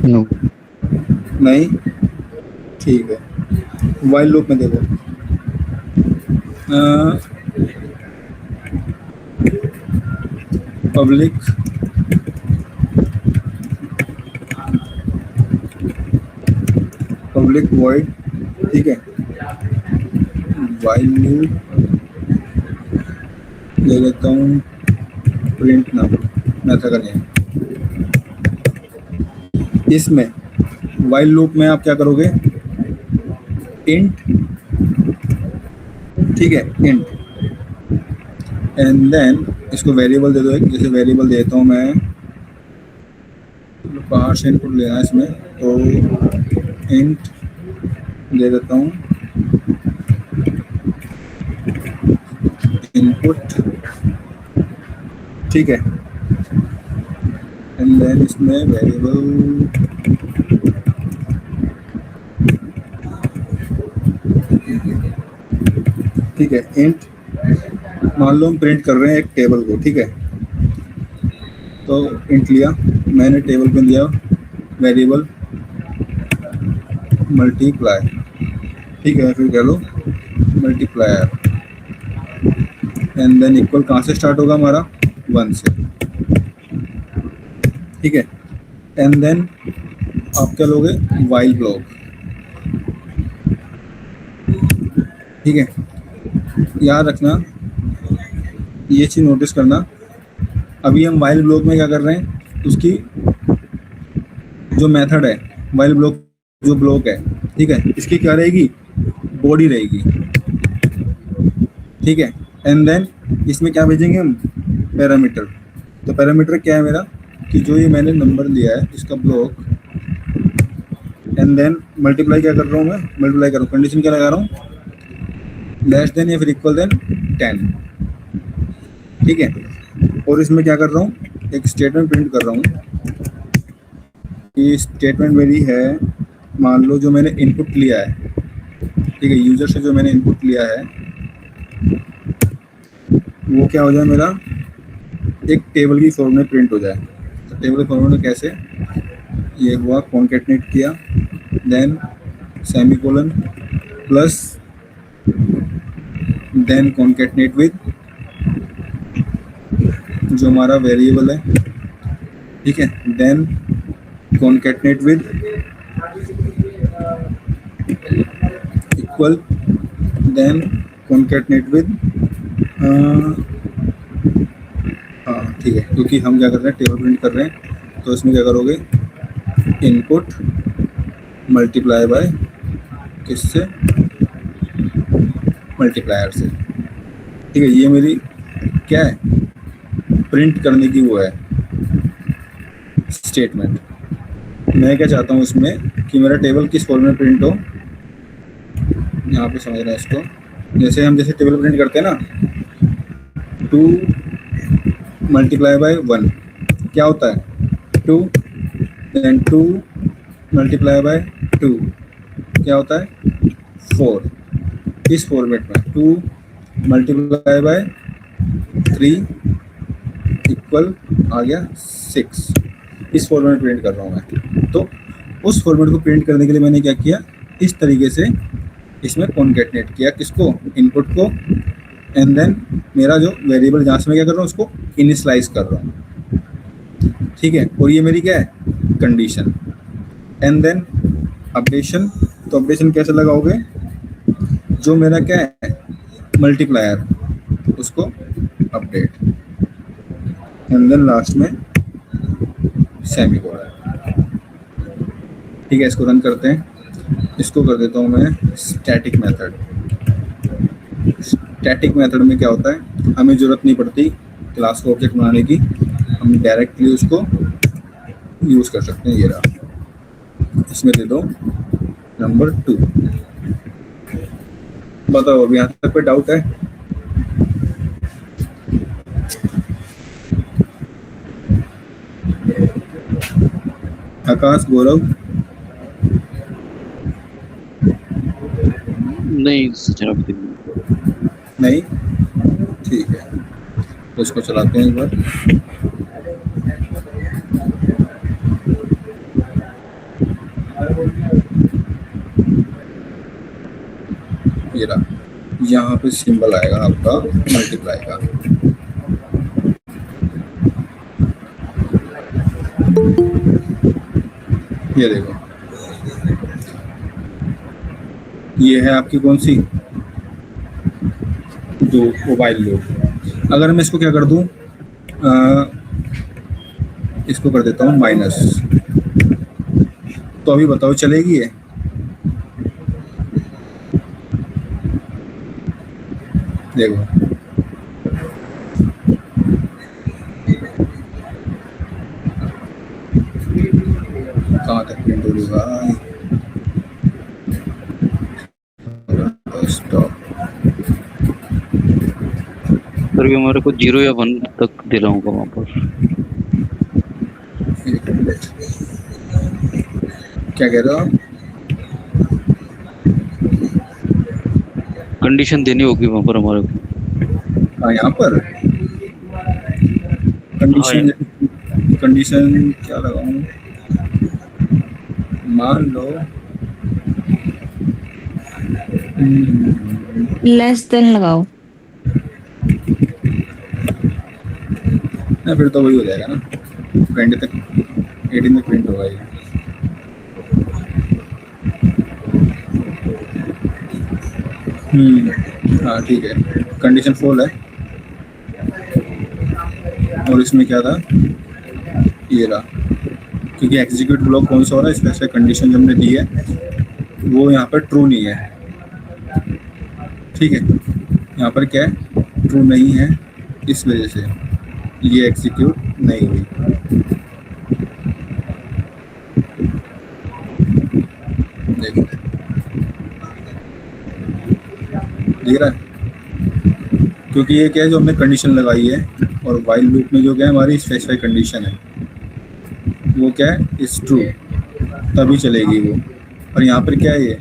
No. नहीं, ठीक है। वाइल लूप में देखो, पब्लिक वॉइड, ठीक है, वाइल लूप ले लेता हूँ, प्रिंट नाम मेथड का नेम। इसमें वाइल लूप में आप क्या करोगे, इंट, ठीक है, इंट, एंड देन इसको वेरिएबल दे दो एक, जैसे वेरिएबल देता हूँ मैं, बाहर से इनपुट लेना है इसमें, तो इंट दे देता हूँ इनपुट, ठीक है, एंड देन इसमें वेरिएबल, ठीक है, इंट, मान लो हम प्रिंट कर रहे हैं एक टेबल को, ठीक है, तो इंट लिया मैंने, टेबल पे दिया वेरिएबल मल्टीप्लाई, ठीक है, फिर कह लो मल्टीप्लायर, एंड देन इक्वल कहाँ से स्टार्ट होगा हमारा, 1 से, ठीक है, एंड देन आप क्या लोगे, वाइल ब्लॉक, ठीक है। याद रखना, ये चीज़ नोटिस करना, अभी हम वाइल ब्लॉक में क्या कर रहे हैं, उसकी जो मेथड है, वाइल ब्लॉक जो ब्लॉक है, ठीक है, इसकी क्या रहेगी, बॉडी रहेगी, ठीक है, एंड देन इसमें क्या भेजेंगे हम, पैरामीटर। तो पैरामीटर क्या है मेरा, कि जो ये मैंने नंबर लिया है इसका ब्लॉक, एंड देन मल्टीप्लाई क्या कर रहा हूँ मैं, मल्टीप्लाई कर रहा हूँ, कंडीशन क्या लगा रहा हूँ, लेस देन या फिर इक्वल देन 10, ठीक है, और इसमें क्या कर रहा हूँ, एक स्टेटमेंट प्रिंट कर रहा हूँ, कि स्टेटमेंट मेरी है, मान लो जो मैंने इनपुट लिया है, ठीक है, यूजर से जो मैंने इनपुट लिया है वो क्या हो जाए मेरा, एक टेबल की फॉर्म में प्रिंट हो जाए। तो टेबल की फॉर्म में कैसे, ये हुआ कॉन्केटनेट किया, then semicolon plus, then concatenate with जो हमारा वेरिएबल है, ठीक है, then concatenate with equal, then concatenate with, हाँ ठीक है, क्योंकि हम क्या कर रहे हैं, टेबल प्रिंट कर रहे हैं, तो इसमें क्या करोगे, इनपुट मल्टीप्लाई बाय किससे, मल्टीप्लायर से, ठीक है। ये मेरी क्या है, प्रिंट करने की वो है स्टेटमेंट। मैं क्या चाहता हूँ इसमें, कि मेरा टेबल किस फॉर्म में प्रिंट हो, यहाँ पे समझ रहे हैं इसको, जैसे हम जैसे टेबल प्रिंट करते हैं ना, 2 मल्टीप्लाई बाय 1 क्या होता है, 2, देन 2 मल्टीप्लाई बाय 2 क्या होता है, 4, इस फॉर्मेट में 2 मल्टीप्लाई बाय 3 इक्वल आ गया 6, इस फॉर्मेट में प्रिंट कर रहा हूँ मैं। तो उस फॉर्मेट को प्रिंट करने के लिए मैंने क्या किया, इस तरीके से इसमें कॉन्केटनेट किया, किसको, इनपुट को, एंड देन मेरा जो वेरिएबल जहाँ से मैं क्या कर रहा हूँ उसको इनिशियलाइज कर रहा हूँ, ठीक है, और ये मेरी क्या है, कंडीशन, एंड देन अपडेशन। तो अपडेशन कैसे लगाओगे, जो मेरा क्या है मल्टीप्लायर उसको अपडेट, एंड देन लास्ट में सेमीकोलन, ठीक है। इसको रन करते हैं, इसको कर देता हूँ मैं स्टैटिक मेथड। स्टैटिक मेथड में क्या होता है, हमें ज़रूरत नहीं पड़ती क्लास को ऑब्जेक्ट बनाने की, हम डायरेक्टली उसको यूज़ कर सकते हैं। ये रहा, इसमें दे दो नंबर 2। बताओ अभी यहाँ तक कोई डाउट है? आकाश, गौरव? नहीं जनाब, नहीं, ठीक है, तो इसको चलाते हैं एक बार। ये रहा, यहाँ पे सिंबल आएगा आपका मल्टीप्लाई का, ये देखो, ये है आपकी कौन सी जो वो वाइल लूप। अगर मैं इसको क्या कर दूं, इसको कर देता हूँ माइनस, तो अभी बताओ चलेगी ये? देखो कहाँ तक प्रिंट हो रही भाई, स्टॉप। फिर भी हमारे को 0 या 1 तक देना होगा वहाँ पर। क्या कह रहे हो आप? कंडीशन देनी होगी वहाँ पर हमारे को। हाँ यहाँ पर कंडीशन, कंडीशन क्या लगाऊं, मान लो लेस देन लगाओ। ना, फिर तो वही हो जाएगा ना, 20 तक 18 तक प्रिंट होगा ये। हाँ ठीक है, कंडीशन फॉल है, और इसमें क्या था, ये रहा, क्योंकि एग्जीक्यूट ब्लॉक कौन सा हो रहा है, स्पेसिफिक कंडीशन जो हमने दी है वो यहाँ पर ट्रू नहीं है। ठीक है, यहाँ पर क्या है, ट्रू नहीं है, इस वजह से ये एग्जीक्यूट नहीं हुई। देखो दिख रहा है, क्योंकि ये क्या है, जो हमने कंडीशन लगाई है, और वाइल लूप में जो क्या है हमारी स्पेसिफाइड कंडीशन है वो क्या है, इज ट्रू, तभी चलेगी वो। और यहाँ पर क्या है, ये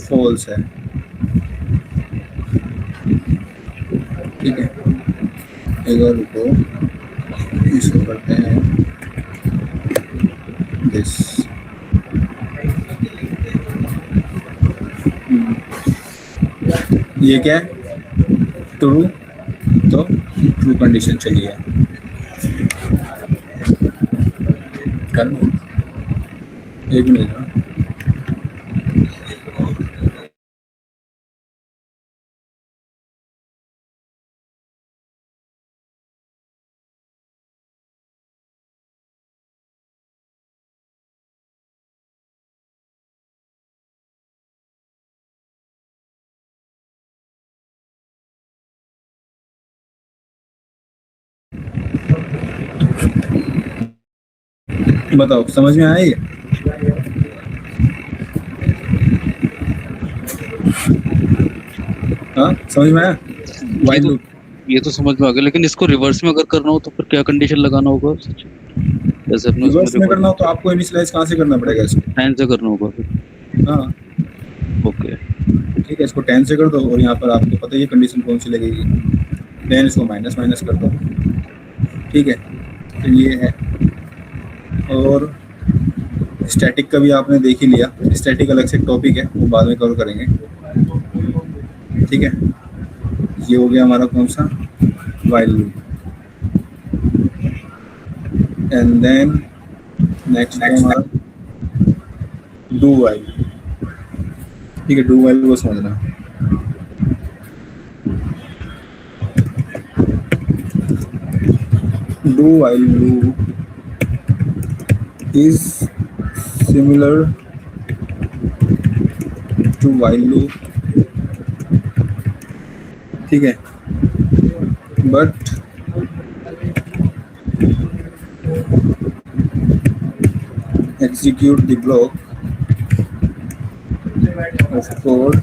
फॉल्स है। ठीक है, एक और रुको, इसको करते हैं दिस। ये क्या है, ट्रू, तो ट्रू कंडीशन चाहिए। कर लो, एक मिनट। बताओ समझ में आया ये? हाँ समझ में आया वाइल लूप? ये तो समझ में आ गया, लेकिन इसको रिवर्स में अगर करना हो तो फिर क्या कंडीशन लगाना होगा? जैसे अपने रिवर्स में करना हो तो आपको इनिशियलाइज कहाँ से करना पड़ेगा इसको? 10 से करना होगा फिर। हाँ ओके ठीक है, इसको 10 से कर दो, और यहाँ पर आपको पता है ये कंडीशन कौन सी लगेगी, देन इसको माइनस माइनस कर दो। ठीक है, तो ये है। और स्टैटिक का भी आपने देख ही लिया, स्टैटिक अलग से टॉपिक है, वो बाद में कवर करेंगे। ठीक है, ये हो गया हमारा कौन सा, while loop. And then next हमारा डू वाइल। ठीक है, डू वाइल को समझना। Do while loop is similar to while loop, ठीक है, but execute the block of code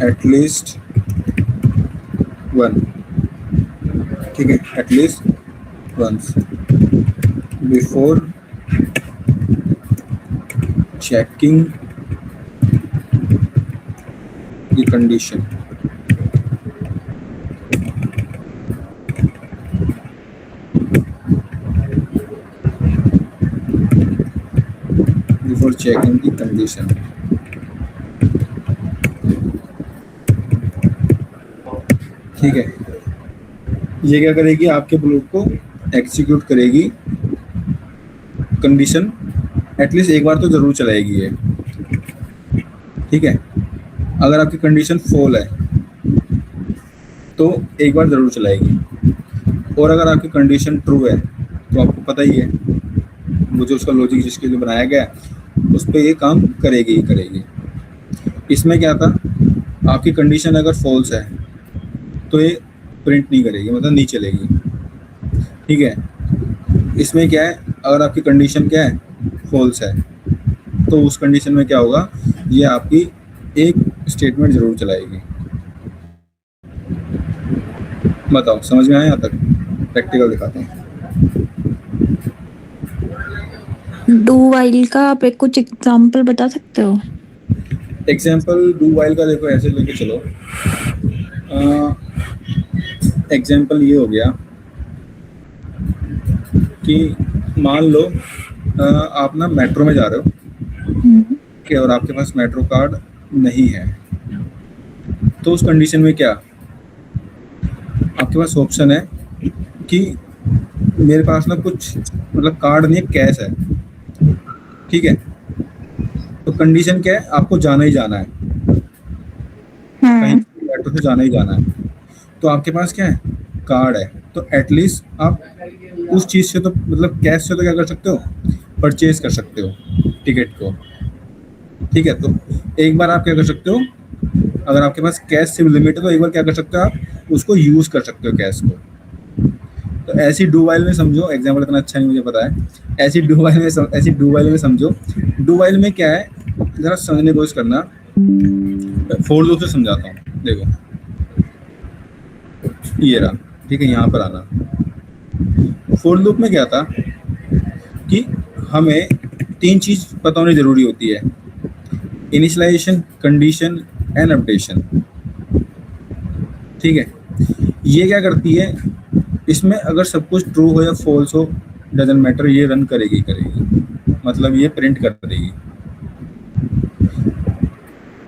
at least one, ठीक है, at least once before checking the condition. Before checking the condition. ठीक है, ये क्या करेगी, आपके ब्लॉक को एग्जीक्यूट करेगी, कंडीशन एटलीस्ट एक बार तो जरूर चलाएगी ये। ठीक है, अगर आपकी कंडीशन फॉल है तो एक बार ज़रूर चलाएगी। और अगर आपकी कंडीशन ट्रू है तो आपको पता ही है वो जो उसका लॉजिक जिसके लिए बनाया गया है उस पर ये काम करेगी ही करेगी। इसमें क्या था, आपकी कंडीशन अगर फॉल्स है तो ये प्रिंट नहीं करेगी, मतलब नहीं चलेगी। ठीक है, इसमें क्या है, अगर आपकी कंडीशन क्या है, फॉल्स है, तो उस कंडीशन में क्या होगा, ये आपकी एक स्टेटमेंट ज़रूर चलाएगी। बताओ समझ में आया यहाँ तक? प्रैक्टिकल दिखाते हैं। डू वाइल का आप एक कुछ एग्जांपल बता सकते हो? एग्जाम्पल डू वाइल का देखो ऐसे लेके चलो। एग्जाम्पल ये हो गया कि मान लो आप ना मेट्रो में जा रहे हो कि और आपके पास मेट्रो कार्ड नहीं है, तो उस कंडीशन में क्या आपके पास ऑप्शन है कि मेरे पास ना कुछ मतलब कार्ड नहीं है, कैश है। ठीक है, तो कंडीशन क्या है, आपको जाना ही जाना है, कहीं मेट्रो से जाना ही जाना है, तो आपके पास क्या है, कार्ड है, तो एटलीस्ट आप उस चीज़ से तो मतलब कैश से तो क्या कर सकते हो, परचेज कर सकते हो टिकट को। ठीक है, तो एक बार आप क्या कर सकते हो, अगर आपके पास कैश से लिमिट है तो एक बार क्या कर सकते हो, आप उसको यूज़ कर सकते हो कैश को। तो ऐसी डू वाइल में समझो, एग्जाम्पल इतना अच्छा नहीं मुझे पता है, ऐसी डू वाइल में समझो। डू वाइल में क्या है, ज़रा समझने की कोशिश करना, फोर लूप से समझाता हूँ। देखो ये रहा, ठीक है, यहाँ पर आना। फोर लूप में क्या था कि हमें तीन चीज़ पता होनी ज़रूरी होती है, इनिशियलाइजेशन, कंडीशन एंड अपडेशन। ठीक है, ये क्या करती है, इसमें अगर सब कुछ ट्रू हो या फॉल्स हो डजंट मैटर, ये रन करेगी मतलब ये प्रिंट कर देगी।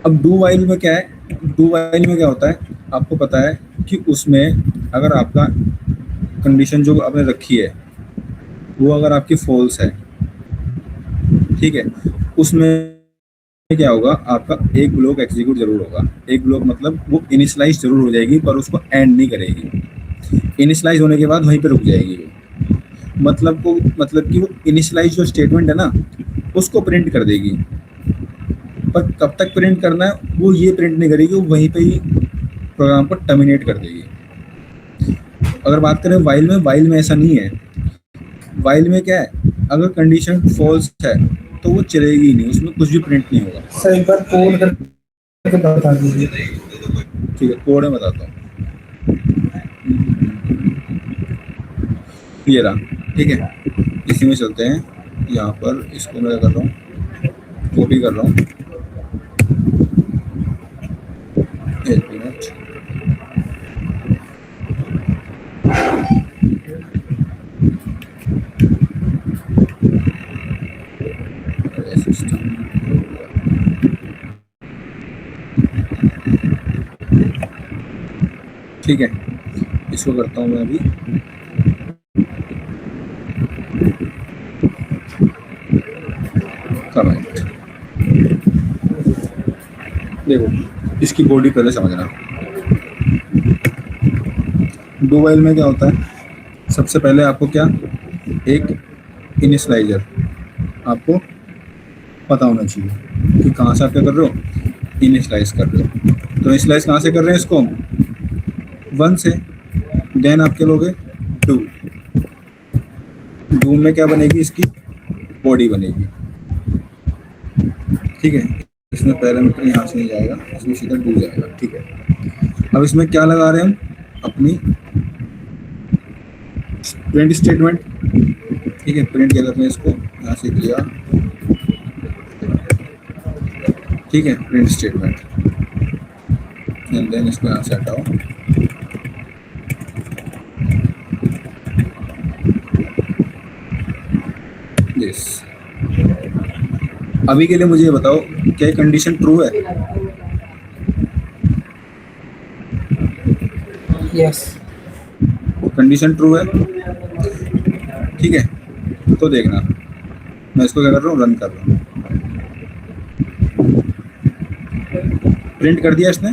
अब डू वाइल में क्या है, डू वाइल में क्या होता है, आपको पता है कि उसमें अगर आपका कंडीशन जो आपने रखी है वो अगर आपकी फॉल्स है, ठीक है, उसमें क्या होगा, आपका एक ब्लॉक एग्जीक्यूट जरूर होगा। एक ब्लॉक मतलब वो इनिशियलाइज जरूर हो जाएगी पर उसको एंड नहीं करेगी, इनिशियलाइज होने के बाद वहीं पे रुक जाएगी। मतलब कि वो इनिशियलाइज जो स्टेटमेंट है ना उसको प्रिंट कर देगी, पर कब तक प्रिंट करना है वो ये प्रिंट नहीं करेगी, वो वहीं पे ही प्रोग्राम को टर्मिनेट कर देगी। अगर बात करें वाइल में ऐसा नहीं है। वाइल में क्या है, अगर कंडीशन फॉल्स है तो वो चलेगी नहीं, उसमें कुछ भी प्रिंट नहीं होगा। सर एक बार कोड करके बता दीजिए। ठीक है, कोड में बताता हूँ। ये रहा, ठीक है, इसी में चलते हैं। यहाँ पर इसको मैं कर रहा हूँ, कॉपी कर रहा हूँ, एक मिनट। ठीक है, इसको करता हूँ मैं अभी। कमेंट देखो, इसकी बॉडी पहले समझना। डू वाइल में क्या होता है, सबसे पहले आपको क्या, एक इनिशियलाइजर आपको पता होना चाहिए कि कहाँ से आप क्या कर रहे हो, इनिशियलाइज कर रहे हो। तो इनिशियलाइज कहाँ से कर रहे हैं इसको, 1 से। देन आप क्या लोगे, 2। 2 में क्या बनेगी, इसकी बॉडी बनेगी। ठीक है, इसमें पैरामीटर यहाँ से नहीं जाएगा, इसमें सीधा 2 जाएगा। ठीक है, अब इसमें क्या लगा रहे हैं हम, अपनी प्रिंट स्टेटमेंट। ठीक है, प्रिंट क्या करते हैं, इसको यहाँ से किया, ठीक है, प्रिंट स्टेटमेंट। एंड देन इसको यहाँ से हटाओ, दिस। अभी के लिए मुझे ये बताओ, क्या कंडीशन ट्रू है? यस, कंडीशन ट्रू है। ठीक है, तो देखना मैं इसको क्या कर रहा हूँ, रन कर रहा हूँ। प्रिंट कर दिया इसने।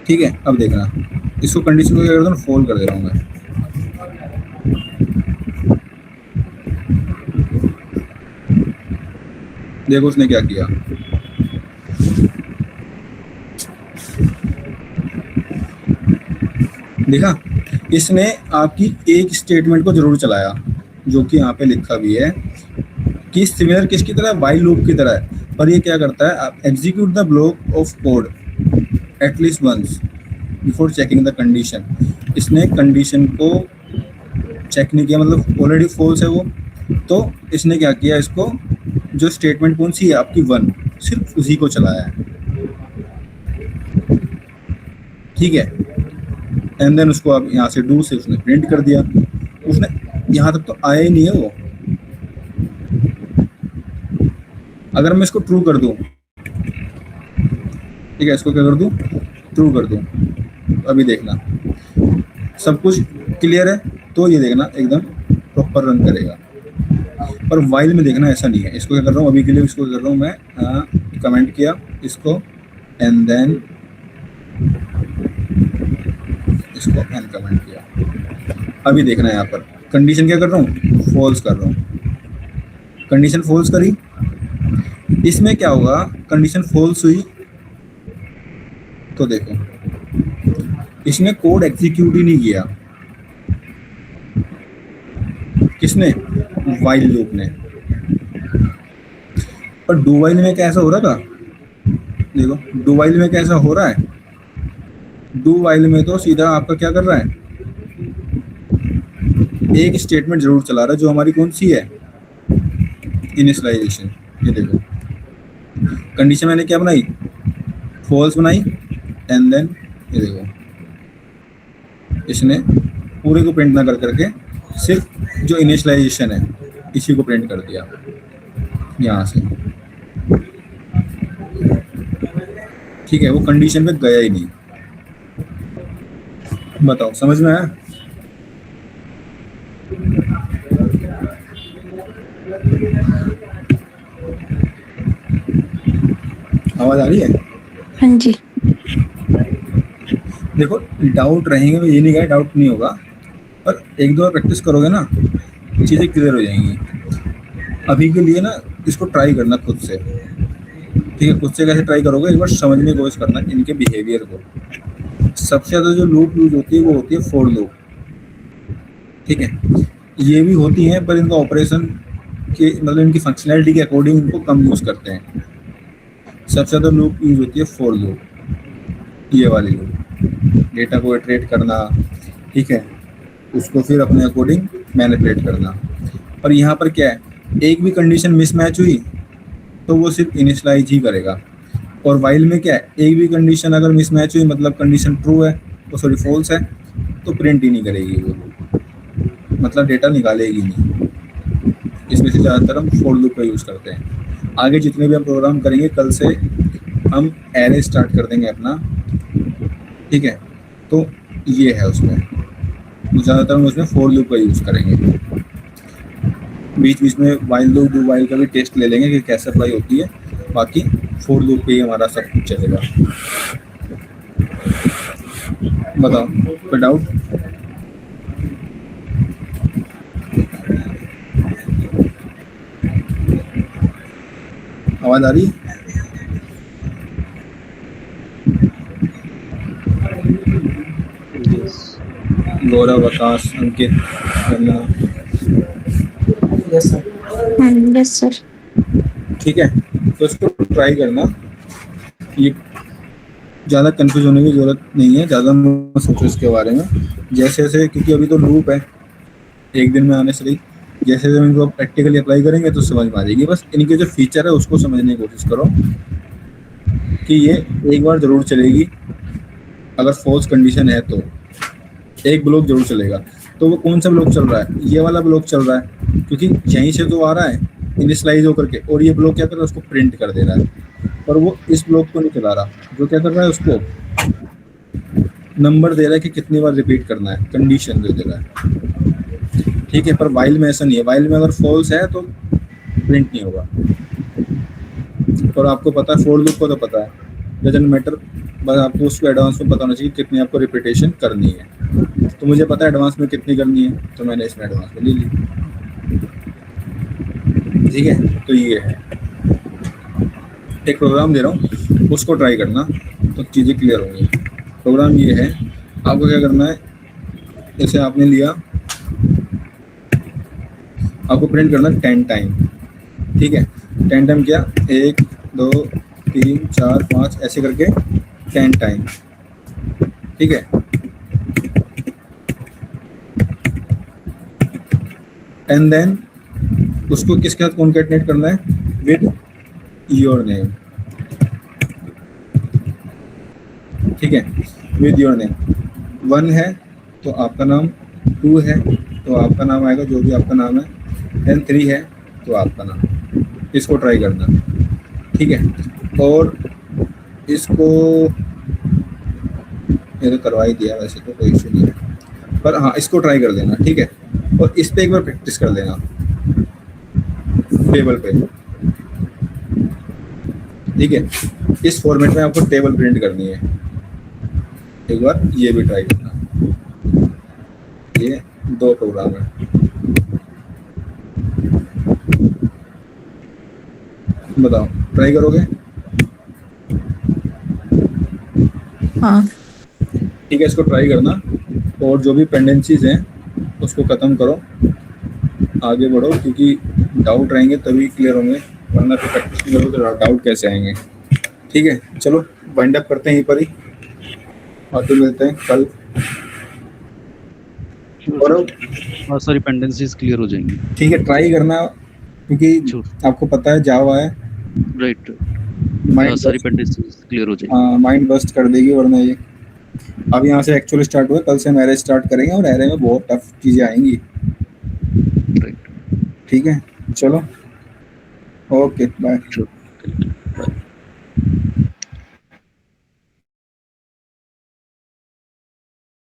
ठीक है, अब देखना इसको कंडीशन को क्या करता हूँ, फॉल कर दे रहा हूँ मैं। देखो उसने क्या किया, देखा, इसने आपकी एक स्टेटमेंट को जरूर चलाया जो कि यहाँ पे लिखा भी है कि सिमिलर किसकी तरह, वाइल लूप की तरह है। पर ये क्या करता है, execute the block of code at least once before checking the condition. इसने कंडीशन को चेक नहीं किया, मतलब ऑलरेडी फॉल्स है वो, तो इसने क्या किया, इसको जो स्टेटमेंट कौन सी है आपकी 1, सिर्फ उसी को चलाया है। ठीक है, एंड देन उसको आप यहाँ से डू से उसने प्रिंट कर दिया। उसने यहाँ तक तो आया ही नहीं है वो। अगर मैं इसको ट्रू कर दूं, ठीक है, इसको क्या कर दूं, ट्रू कर दूं, अभी देखना सब कुछ क्लियर है, तो ये देखना एकदम प्रॉपर रन करेगा। पर वाइल में देखना ऐसा नहीं है। इसको क्या कर रहा हूँ अभी के लिए, इसको क्या कर रहा हूँ मैं, कमेंट किया इसको एंड देन इसको अनकमेंट किया। अभी देखना है यहाँ पर कंडीशन क्या कर रहा हूँ, फॉल्स कर रहा हूँ। कंडीशन फॉल्स करी, इसमें क्या होगा, कंडीशन फॉल्स हुई तो देखो इसने कोड एग्जीक्यूट ही नहीं किया। किसने, वाइल लूप ने। पर डू वाइल में कैसा हो रहा था, देखो डू वाइल में कैसा हो रहा है, डू वाइल में तो सीधा आपका क्या कर रहा है, एक स्टेटमेंट जरूर चला रहा है जो हमारी कौन सी है, इनिशियलाइजेशन। ये देखो कंडीशन मैंने क्या बनाई, फॉल्स बनाई एंड देन ये देखो इसने पूरे को प्रिंट ना कर करके सिर्फ जो इनिशियलाइजेशन है इसी को प्रिंट कर दिया यहाँ से। ठीक है, वो कंडीशन पे गया ही नहीं। बताओ समझ में आया? आवाज आ रही है? हाँ जी। देखो डाउट रहेंगे, मैं ये नहीं कहा डाउट नहीं होगा, पर एक दो बार प्रैक्टिस करोगे ना चीज़ें क्लियर हो जाएंगी। अभी के लिए ना इसको ट्राई करना खुद से, ठीक है? खुद से कैसे ट्राई करोगे, एक बार समझने की कोशिश करना इनके बिहेवियर को। सबसे ज़्यादा जो लूप यूज होती है वो होती है फॉर लूप, ठीक है? ये भी होती हैं पर इनका ऑपरेशन के मतलब इनकी फंक्शनैलिटी के अकॉर्डिंग इनको कम यूज़ करते हैं। सबसे ज़्यादा लूप यूज होती है फॉर लूप, ये वाली लूप, डेटा को इटरेट करना, ठीक है, उसको फिर अपने अकॉर्डिंग मैनिपुलेट करना। और यहाँ पर क्या है, एक भी कंडीशन मिसमैच हुई तो वो सिर्फ इनिशियलाइज ही करेगा। और वाइल में क्या है, एक भी कंडीशन अगर मिसमैच हुई मतलब कंडीशन ट्रू है तो सॉरी फॉल्स है तो प्रिंट ही नहीं करेगी वो, मतलब डेटा निकालेगी नहीं। इसमें से ज़्यादातर हम फॉर लूप का यूज़ करते हैं। आगे जितने भी हम प्रोग्राम करेंगे कल से हम एरे स्टार्ट कर देंगे अपना, ठीक है? तो ये है उसमें ज़्यादातर हम उसमें फॉर लूप का यूज़ करेंगे। बीच बीच में वाइल लूप डू वाइल का भी टेस्ट ले लेंगे कि कैसे अप्लाई होती है। बाकी फॉर लूप पे ही हमारा सब कुछ चलेगा। बताओ कोई डाउट? आवाज आ रही? गौरव, आकाश, अंकित, यस सर। Yes sir. ठीक है, तो इसको ट्राई करना। ये ज़्यादा कंफ्यूज होने की ज़रूरत नहीं है, ज़्यादा मत सोचो इसके बारे में। जैसे जैसे, क्योंकि अभी तो लूप है, एक दिन में आने से नहीं, जैसे जैसे इनको प्रैक्टिकली अप्लाई करेंगे तो समझ में आ जाएगी। बस इनके जो फीचर है उसको समझने की कोशिश करो कि ये एक बार ज़रूर चलेगी। अगर फॉल्स कंडीशन है तो एक ब्लॉक जरूर चलेगा। तो वो कौन सा ब्लॉक चल रहा है, ये वाला ब्लॉक चल रहा है, क्योंकि यहीं से तो आ रहा है इनिशियलाइज होकर के, और ये ब्लॉक क्या कर रहा है, उसको प्रिंट कर दे रहा है। पर वो इस ब्लॉक को नहीं चला रहा, जो क्या कर रहा है, उसको नंबर दे रहा है कि कितनी बार रिपीट करना है, कंडीशन दे रहा है, ठीक है? पर वाइल में ऐसा नहीं है। वाइल में अगर फॉल्स है तो प्रिंट नहीं होगा। और आपको पता है फॉर लूप को तो पता है, डजंट मैटर बस आपको उसको एडवांस में पता होना चाहिए कितनी आपको रिपीटेशन करनी है। तो मुझे पता है एडवांस में कितनी करनी है, तो मैंने इसमें एडवांस में ले ली। ठीक है, तो ये है एक प्रोग्राम दे रहा हूँ, उसको ट्राई करना तो चीज़ें क्लियर होंगी। प्रोग्राम ये है, आपको क्या करना है, जैसे आपने लिया, आपको प्रिंट करना 10 टाइम। ठीक है, 10 टाइम क्या, 1 2 3 4 5 ऐसे करके 10 टाइम। ठीक है, एंड देन उसको किसके साथ कॉन्केटनेट करना है, विद योर नेम। ठीक है, विद योर नेम। 1 है तो आपका नाम, 2 है तो आपका नाम आएगा, जो भी आपका नाम है, देन 3 है तो आपका नाम। इसको ट्राई करना। ठीक है, और इसको ये तो करवा ही दिया वैसे, तो कोई इशू नहीं है, पर हाँ इसको ट्राई कर देना। ठीक है, और इस पे एक बार प्रैक्टिस कर लेना टेबल पे। ठीक है, इस फॉर्मेट में आपको टेबल प्रिंट करनी है। एक बार ये भी ट्राई करना। ये 2 प्रोग्राम है, बताओ ट्राई करोगे? हाँ। ठीक है, इसको ट्राई करना और जो भी पेंडेंसीज हैं उसको ख़त्म करो, आगे बढ़ो, क्योंकि डाउट रहेंगे तभी क्लियर होंगे, वरना फिर प्रैक्टिस नहीं करोगे तो डाउट कैसे आएंगे। ठीक है, चलो वाइंड अप करते हैं यहीं पर ही, और फिर मिलते हैं कल। और बहुत सारी पेंडेंसीज क्लियर हो जाएंगी। ठीक है, ट्राई करना, क्योंकि आपको पता है जावा है, राइट, माइंड सारी पेंडेंसीज क्लियर हो जाएंगी। हाँ, माइंड बस्ट कर देगी, वरना ये अब यहाँ से एक्चुअली स्टार्ट हुआ, कल से हम एरे स्टार्ट करेंगे और एरे में बहुत टफ चीज़ें आएंगी। राइट, ठीक है, चलो, ओके बाय। बाय।